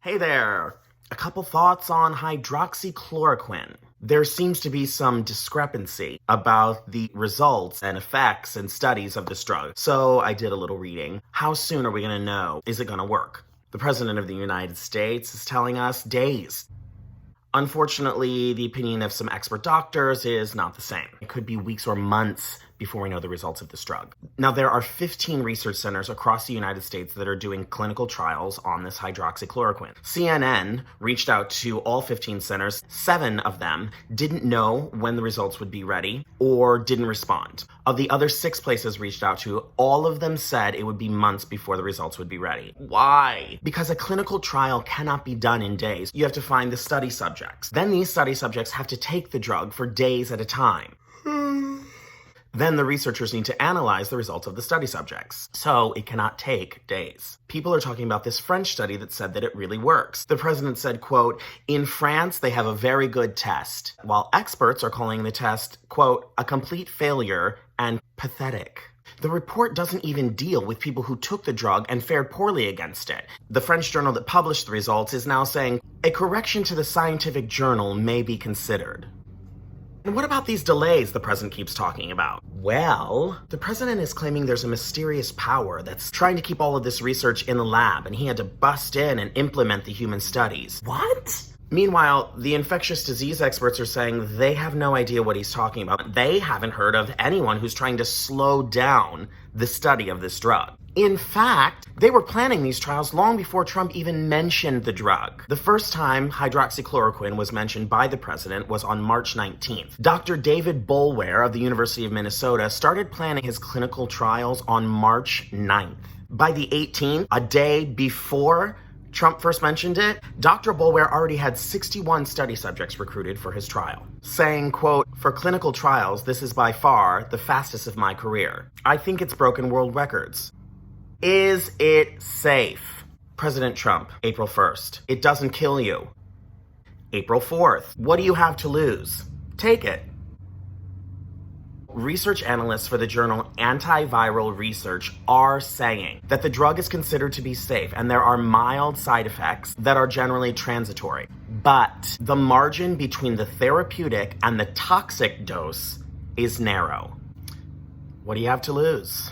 Hey there! A couple thoughts on hydroxychloroquine. There seems to be some discrepancy about the results and effects and studies of this drug. So I did a little reading. How soon are we going to know? Is it going to work? The President of the United States is telling us days. Unfortunately, the opinion of some expert doctors is not the same. It could be weeks or months before we know the results of this drug. Now, there are 15 research centers across the United States that are doing clinical trials on this hydroxychloroquine. CNN reached out to all 15 centers. 7 of them didn't know when the results would be ready or didn't respond. Of the other 6 places reached out to, all of them said it would be months before the results would be ready. Why? Because a clinical trial cannot be done in days. You have to find the study subjects. Then these study subjects have to take the drug for days at a time. Then the researchers need to analyze the results of the study subjects. So it cannot take days. People are talking about this French study that said that it really works. The president said, quote, "In France, they have a very good test," while experts are calling the test, quote, "a complete failure and pathetic." The report doesn't even deal with people who took the drug and fared poorly against it. The French journal that published the results is now saying a correction to the scientific journal may be considered. And what about these delays the president keeps talking about? Well, the president is claiming there's a mysterious power that's trying to keep all of this research in the lab, and he had to bust in and implement the human studies. What? Meanwhile, the infectious disease experts are saying they have no idea what he's talking about. They haven't heard of anyone who's trying to slow down the study of this drug. In fact, they were planning these trials long before Trump even mentioned the drug. The first time hydroxychloroquine was mentioned by the president was on March 19th. Dr. David Boulware of the University of Minnesota started planning his clinical trials on March 9th. By the 18th, a day before Trump first mentioned it, Dr. Boulware already had 61 study subjects recruited for his trial, saying, quote, "For clinical trials, this is by far the fastest of my career. I think it's broken world records." Is it safe? President Trump, April 1st. It doesn't kill you. April 4th. What do you have to lose? Take it. Research analysts for the journal Antiviral Research are saying that the drug is considered to be safe and there are mild side effects that are generally transitory. But the margin between the therapeutic and the toxic dose is narrow. What do you have to lose?